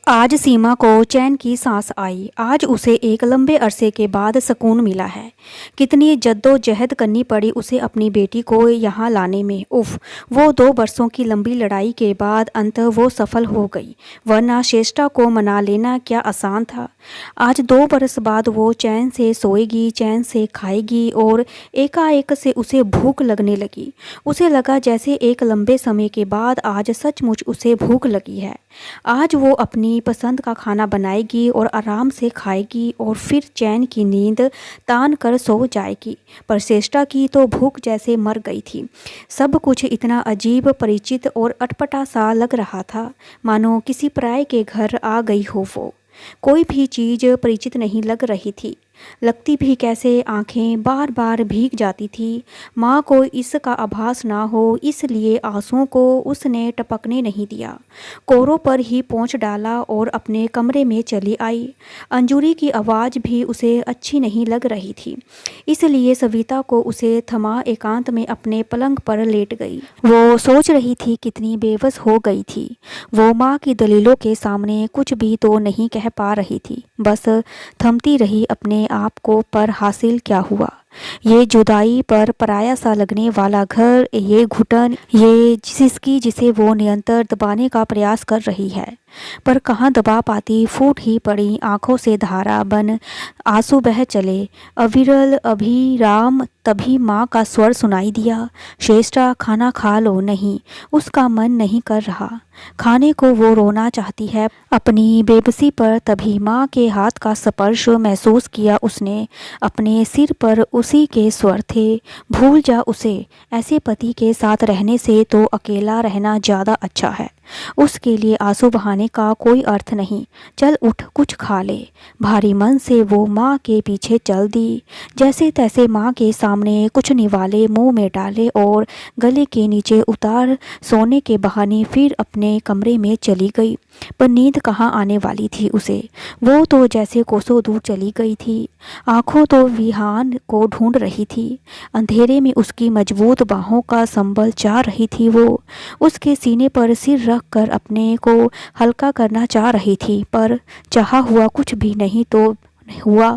आज सीमा को चैन की सांस आई। आज उसे एक लंबे अरसे के बाद सुकून मिला है। कितनी जद्दोजहद करनी पड़ी उसे अपनी बेटी को यहाँ लाने में। उफ, वो 2 बरसों की लंबी लड़ाई के बाद अंततः वो सफल हो गई, वरना श्रेष्ठा को मना लेना क्या आसान था। आज 2 बरस बाद वो चैन से सोएगी, चैन से खाएगी और एकाएक से उसे भूख लगने लगी। उसे लगा जैसे एक लंबे समय के बाद आज सचमुच उसे भूख लगी है। आज वो अपनी पसंद का खाना बनाएगी और आराम से खाएगी और फिर चैन की नींद तान कर सो जाएगी। पर श्रेष्ठा की तो भूख जैसे मर गई थी। सब कुछ इतना अजीब, परिचित और अटपटा सा लग रहा था, मानो किसी पराये के घर आ गई हो वो। कोई भी चीज़ परिचित नहीं लग रही थी। लगती भी कैसे आंखें बार बार भीग जाती थी। माँ को इसका आभास ना हो इसलिए आंसुओं को उसने टपकने नहीं दिया। कोरों पर ही पोंछ डाला और अपने कमरे में चली आई। अंजुरी की आवाज़ भी उसे अच्छी नहीं लग रही थी, इसलिए सविता को उसे थमा एकांत में अपने पलंग पर लेट गई। वो सोच रही थी कितनी बेबस हो गई थी। वो माँ की दलीलों के सामने कुछ भी तो नहीं कह पा रही थी, बस थमती रही अपने आप को। पर हासिल क्या हुआ? ये जुदाई पर पराया सा लगने वाला घर, ये घुटन, ये जिसे वो निरंतर दबाने का प्रयास कर रही है, पर कहाँ दबा पाती। फूट ही पड़ी आंखों से धारा बन आंसू बह चले, अविरल अभिराम। तभी माँ का स्वर सुनाई दिया, श्रेष्ठा खाना खा लो। नहीं, उसका मन नहीं कर रहा खाने को। वो रोना चाहती है अपनी बेबसी पर। तभी माँ के हाथ का स्पर्श महसूस किया उसने। अपने सिर पर उसी के स्वर थे, भूल जा उसे। ऐसे पति के साथ रहने से तो अकेला रहना ज़्यादा अच्छा है। उसके लिए आंसू बहाने का कोई अर्थ नहीं। चल उठ, कुछ खा ले। भारी मन से वो माँ के पीछे चल दी। जैसे तैसे माँ के सामने कुछ निवाले मुंह में डाले और गले के नीचे उतार सोने के बहाने फिर अपने कमरे में चली गई। पर नींद कहाँ आने वाली थी उसे। वो तो जैसे कोसों दूर चली गई थी। आंखों तो विहान को ढूंढ रही थी। अंधेरे में उसकी मजबूत बाहों का संबल चाह रही थी वो। उसके सीने पर सिर रख कर अपने को हल्का करना चाह रही थी, पर चाहा हुआ कुछ भी नहीं तो हुआ।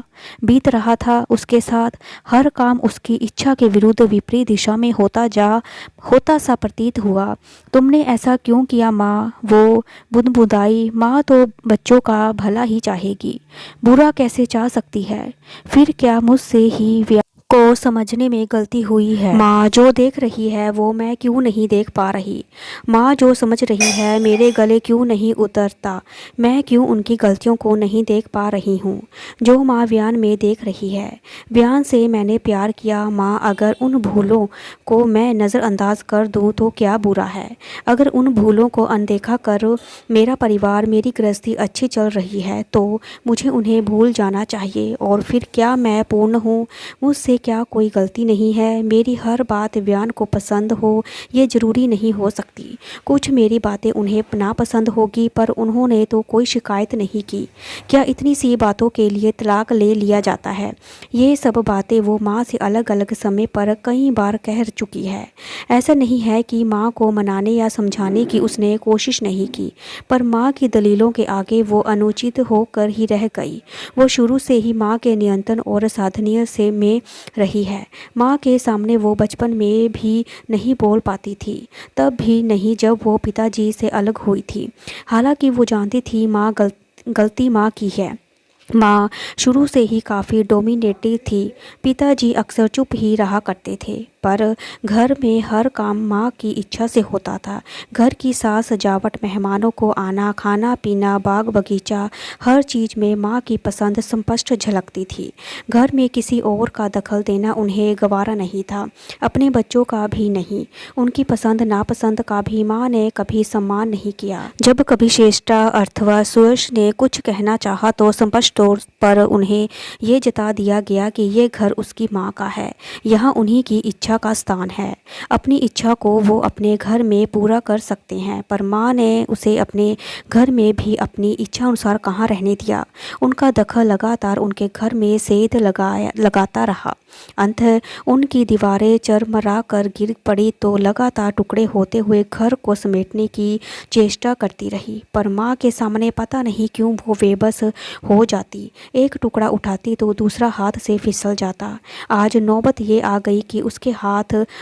बीत रहा था उसके साथ। हर काम उसकी इच्छा के विरुद्ध विपरीत दिशा में होता सा प्रतीत हुआ। तुमने ऐसा क्यों किया माँ? वो बुदबुदाई। माँ तो बच्चों का भला ही चाहेगी, बुरा कैसे चाह सकती है? फिर क्या मुझसे ही को समझने में गलती हुई है? माँ जो देख रही है वो मैं क्यों नहीं देख पा रही? माँ जो समझ रही है मेरे गले क्यों नहीं उतरता? मैं क्यों उनकी गलतियों को नहीं देख पा रही हूँ जो माँ बयान में देख रही है? बयान से मैंने प्यार किया माँ। अगर उन भूलों को मैं नज़रअंदाज कर दूँ तो क्या बुरा है? अगर उन भूलों को अनदेखा कर मेरा परिवार, मेरी गृहस्थी अच्छी चल रही है तो मुझे उन्हें भूल जाना चाहिए। और फिर क्या मैं पूर्ण हूँ? मुझसे क्या कोई गलती नहीं है? मेरी हर बात बयान को पसंद हो ये ज़रूरी नहीं हो सकती। कुछ मेरी बातें उन्हें नापसंद होगी, पर उन्होंने तो कोई शिकायत नहीं की। क्या इतनी सी बातों के लिए तलाक ले लिया जाता है? ये सब बातें वो माँ से अलग अलग समय पर कई बार कह चुकी है। ऐसा नहीं है कि माँ को मनाने या समझाने की उसने कोशिश नहीं की, पर माँ की दलीलों के आगे वो अनुचित होकर ही रह गई। वो शुरू से ही माँ के नियंत्रण और साधनीय से में रही है। माँ के सामने वो बचपन में भी नहीं बोल पाती थी, तब भी नहीं जब वो पिताजी से अलग हुई थी। हालांकि वो जानती थी माँ गलती माँ की है। माँ शुरू से ही काफ़ी डोमिनेटिव थी। पिताजी अक्सर चुप ही रहा करते थे, पर घर में हर काम माँ की इच्छा से होता था। घर की साज सजावट, मेहमानों को आना, खाना पीना, बाग बगीचा, हर चीज़ में माँ की पसंद स्पष्ट झलकती थी। घर में किसी और का दखल देना उन्हें गवारा नहीं था, अपने बच्चों का भी नहीं। उनकी पसंद नापसंद का भी माँ ने कभी सम्मान नहीं किया। जब कभी श्रेष्ठा अथवा सुयश ने कुछ कहना चाहा तो स्पष्ट तौर पर उन्हें ये जता दिया गया कि ये घर उसकी माँ का है, यहाँ उन्हीं की इच्छा इच्छा का स्थान है। अपनी इच्छा को वो अपने घर में पूरा कर सकते हैं, पर माँ ने उसे अपने घर में भी अपनी इच्छा अनुसार कहाँ रहने दिया। उनका दखल लगातार उनके घर में सेध लगाता रहा। अंततः उनकी दीवारें चरमरा कर गिर पड़ी तो लगातार टुकड़े होते हुए घर को समेटने की चेष्टा करती रही, पर माँ के सामने पता नहीं क्यों वो बेबस हो जाती। एक टुकड़ा उठाती तो दूसरा हाथ से फिसल जाता। आज नौबत ये आ गई कि उसके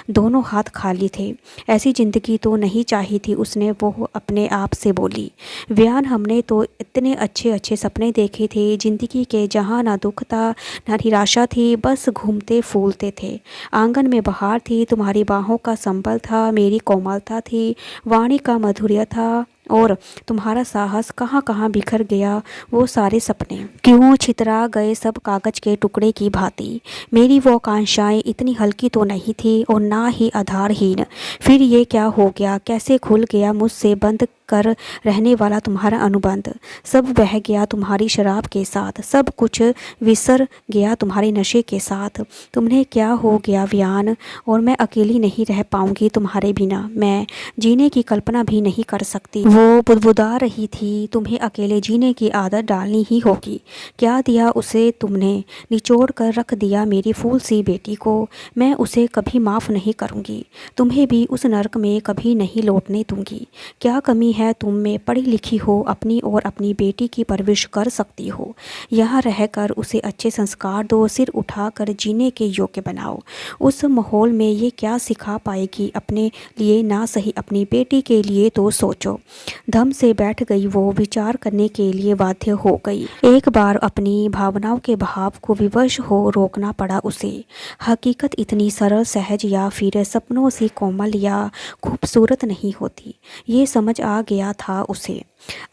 दोनों हाथ खाली थे। ऐसी जिंदगी तो नहीं चाहिए थी, उसने वो अपने आप से बोली। व्यान, हमने तो इतने अच्छे अच्छे सपने देखे थे जिंदगी के, जहाँ ना दुख था ना निराशा थी, बस घूमते फूलते थे। आंगन में बहार थी, तुम्हारी बाहों का संबल था, मेरी कोमलता थी, वाणी का माधुर्य था, और तुम्हारा साहस। कहाँ कहाँ बिखर गया वो सारे सपने, क्यों छितरा गए सब कागज के टुकड़े की भांति। मेरी वो आकांक्षाएं इतनी हल्की तो नहीं थी और ना ही आधारहीन। फिर ये क्या हो गया, कैसे खुल गया मुझसे बंद कर रहने वाला तुम्हारा अनुबंध। सब बह गया तुम्हारी शराब के साथ, सब कुछ विसर गया तुम्हारे नशे के साथ। तुम्हें क्या हो गया व्यान, और मैं अकेली नहीं रह पाऊंगी तुम्हारे बिना। मैं जीने की कल्पना भी नहीं कर सकती। वो बुदबुदा रही थी, तुम्हें अकेले जीने की आदत डालनी ही होगी। क्या दिया उसे तुमने, निचोड़ कर रख दिया मेरी फूल सी बेटी को। मैं उसे कभी माफ़ नहीं करूंगी, तुम्हें भी उस नरक में कभी नहीं लौटने दूंगी। क्या कमी है तुम में, पढ़ी लिखी हो, अपनी और अपनी बेटी की परवरिश कर सकती हो। यहाँ रहकर उसे अच्छे संस्कार दो, सिर उठाकर जीने के योग्य बनाओ। उस माहौल में ये क्या सिखा पाएगी, अपने लिए ना सही अपनी बेटी के लिए तो सोचो। धम से बैठ गई वो, विचार करने के लिए बाध्य हो गई। एक बार अपनी भावनाओं के भाव को विवश हो रोकना पड़ा उसे। हकीकत इतनी सरल सहज या फिर सपनों से कोमल या खूबसूरत नहीं होती, ये समझ आ गया था उसे।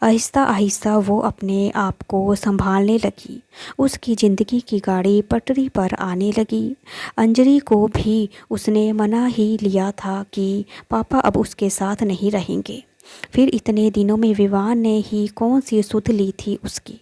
आहिस्ता आहिस्ता वो अपने आप को संभालने लगी। उसकी ज़िंदगी की गाड़ी पटरी पर आने लगी। अंजलि को भी उसने मना ही लिया था कि पापा अब उसके साथ नहीं रहेंगे। फिर इतने दिनों में विवान ने ही कौन सी सुध ली थी उसकी।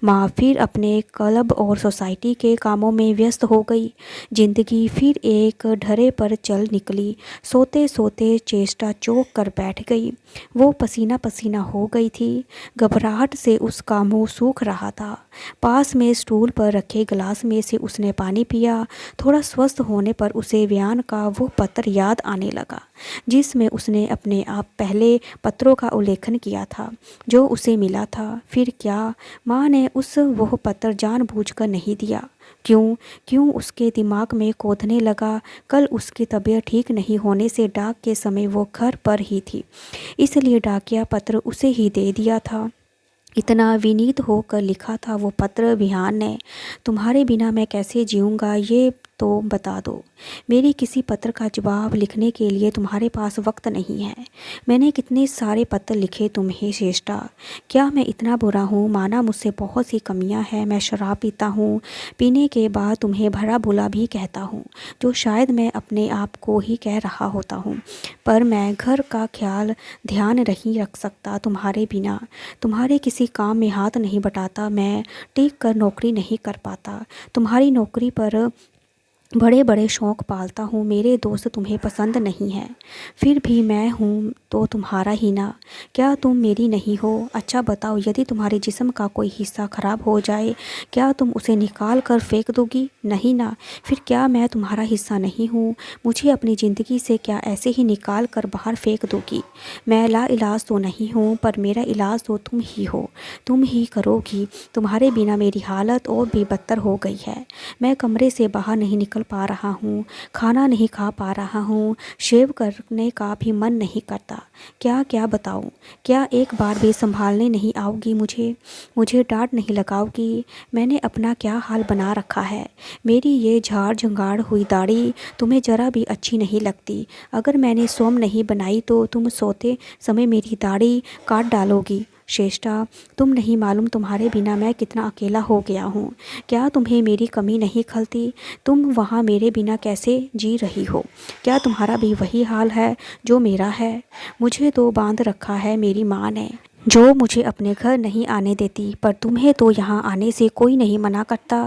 माँ फिर अपने क्लब और सोसाइटी के कामों में व्यस्त हो गई। जिंदगी फिर एक ढर्रे पर चल निकली। सोते सोते चेष्टा चौंक कर बैठ गई। वो पसीना पसीना हो गई थी। घबराहट से उसका मुंह सूख रहा था। पास में स्टूल पर रखे गिलास में से उसने पानी पिया। थोड़ा स्वस्थ होने पर उसे व्यान का वो पत्र याद आने लगा, जिसमें उसने अपने आप पहले पत्रों का उल्लेखन किया था जो उसे मिला था। फिर क्या माँ ने वह पत्र जानबूझकर नहीं दिया? क्यों उसके दिमाग में कौंधने लगा। कल उसकी तबीयत ठीक नहीं होने से डाक के समय वो घर पर ही थी, इसलिए डाकिया पत्र उसे ही दे दिया था। इतना विनीत होकर लिखा था वो पत्र, विहान ने, तुम्हारे बिना मैं कैसे जीऊँगा ये तो बता दो। मेरी किसी पत्र का जवाब लिखने के लिए तुम्हारे पास वक्त नहीं है। मैंने कितने सारे पत्र लिखे तुम्हें श्रेष्ठा। क्या मैं इतना बुरा हूँ? माना मुझसे बहुत सी कमियाँ हैं। मैं शराब पीता हूँ, पीने के बाद तुम्हें भला बुला भी कहता हूँ, जो शायद मैं अपने आप को ही कह रहा होता हूँ। पर मैं घर का ध्यान नहीं रख सकता तुम्हारे बिना। तुम्हारे किसी काम में हाथ नहीं बटाता। मैं टिक कर नौकरी नहीं कर पाता। तुम्हारी नौकरी पर बड़े बड़े शौक़ पालता हूँ। मेरे दोस्त तुम्हें पसंद नहीं हैं, फिर भी मैं हूँ तो तुम्हारा ही ना। क्या तुम मेरी नहीं हो? अच्छा बताओ, यदि तुम्हारे जिस्म का कोई हिस्सा खराब हो जाए, क्या तुम उसे निकाल कर फेंक दोगी? नहीं ना। फिर क्या मैं तुम्हारा हिस्सा नहीं हूँ? मुझे अपनी ज़िंदगी से क्या ऐसे ही निकाल कर बाहर फेंक दोगी? मैं लाइलाज तो नहीं हूँ, पर मेरा इलाज तो तुम ही हो, तुम ही करोगी। तुम्हारे बिना मेरी हालत और भी बदतर हो गई है। मैं कमरे से बाहर नहीं निकल पा रहा हूँ, खाना नहीं खा पा रहा हूँ, शेव करने का भी मन नहीं करता। क्या क्या बताऊँ? क्या एक बार भी संभालने नहीं आओगी मुझे डांट नहीं लगाओगी? मैंने अपना क्या हाल बना रखा है। मेरी ये झाड़ झंगाड़ हुई दाढ़ी तुम्हें जरा भी अच्छी नहीं लगती। अगर मैंने सोम नहीं बनाई तो तुम सोते समय मेरी दाढ़ी काट डालोगी। श्रेष्ठा, तुम नहीं मालूम तुम्हारे बिना मैं कितना अकेला हो गया हूँ। क्या तुम्हें मेरी कमी नहीं खलती? तुम वहाँ मेरे बिना कैसे जी रही हो? क्या तुम्हारा भी वही हाल है जो मेरा है? मुझे तो बांध रखा है मेरी माँ ने। जो मुझे अपने घर नहीं आने देती, पर तुम्हें तो यहाँ आने से कोई नहीं मना करता।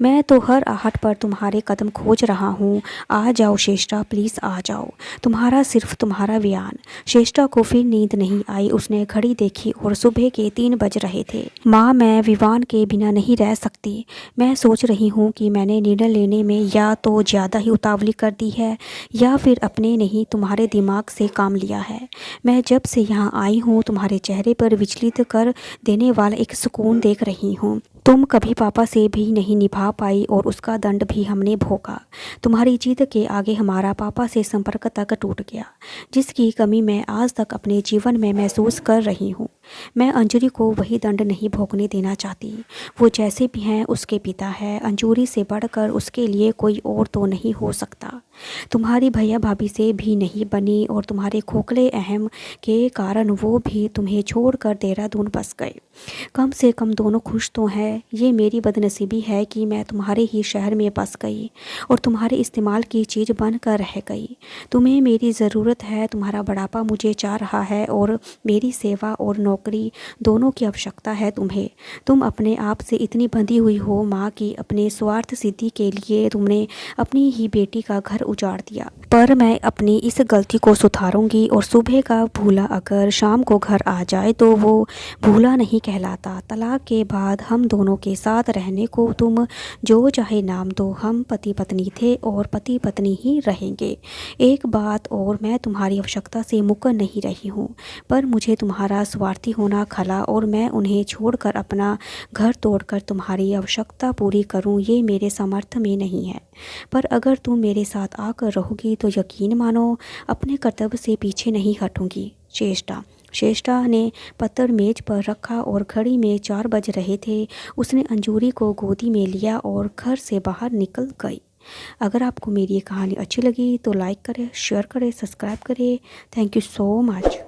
मैं तो हर आहट पर तुम्हारे कदम खोज रहा हूँ। आ जाओ श्रेष्ठा, प्लीज़ आ जाओ। तुम्हारा सिर्फ तुम्हारा बयान। श्रेष्ठा को फिर नींद नहीं आई। उसने घड़ी देखी और सुबह के 3 बज रहे थे। माँ, मैं विवान के बिना नहीं रह सकती। मैं सोच रही हूँ कि मैंने निर्णय लेने में या तो ज़्यादा ही उतावली कर दी है या फिर अपने नहीं तुम्हारे दिमाग से काम लिया है। मैं जब से यहाँ आई हूँ तुम्हारे चेहरे पर विचलित कर देने वाला एक सुकून देख रही हूँ। तुम कभी पापा से भी नहीं निभा पाई और उसका दंड भी हमने भोगा। तुम्हारी जीत के आगे हमारा पापा से संपर्क तक टूट गया, जिसकी कमी मैं आज तक अपने जीवन में महसूस कर रही हूँ। मैं अंजलि को वही दंड नहीं भोगने देना चाहती। वो जैसे भी हैं उसके पिता है। अंजूरी से बढ़कर उसके लिए कोई और तो नहीं हो सकता। तुम्हारी भैया भाभी से भी नहीं बनी और तुम्हारे खोखले अहम के कारण वो भी तुम्हें छोड़कर देहरादून बस गए। कम से कम दोनों खुश तो हैं। ये मेरी बदनसीबी है कि मैं तुम्हारे ही शहर में बस गई और तुम्हारे इस्तेमाल की चीज़ बनकर रह गई। तुम्हें मेरी ज़रूरत है। तुम्हारा बुढ़ापा मुझे चाह रहा है और मेरी सेवा और नौकरी दोनों की आवश्यकता है तुम्हें। तुम अपने आप से इतनी बंधी हुई हो माँ की अपने स्वार्थ सिद्धि के लिए तुमने अपनी ही बेटी का घर उजाड़ दिया। पर मैं अपनी इस गलती को सुधारूंगी और सुबह का भूला अगर शाम को घर आ जाए तो वो भूला नहीं कहलाता। तलाक के बाद हम दोनों के साथ रहने को तुम जो चाहे नाम दो। हम पति पत्नी थे और पति पत्नी ही रहेंगे। एक बात और, मैं तुम्हारी आवश्यकता से मुकर नहीं रही हूँ, पर मुझे तुम्हारा स्वार्थी होना खला और मैं उन्हें छोड़कर अपना घर तोड़कर तुम्हारी आवश्यकता पूरी करूँ ये मेरे सामर्थ्य में नहीं है। पर अगर तुम मेरे साथ आकर रहोगी तो यकीन मानो अपने कर्तव्य से पीछे नहीं हटूंगी। श्रेष्ठा। श्रेष्ठा ने पत्थर मेज पर रखा और घड़ी में 4 बज रहे थे। उसने अंजूरी को गोदी में लिया और घर से बाहर निकल गई। अगर आपको मेरी ये कहानी अच्छी लगी तो लाइक करें, शेयर करें, सब्सक्राइब करें। Thank you so much.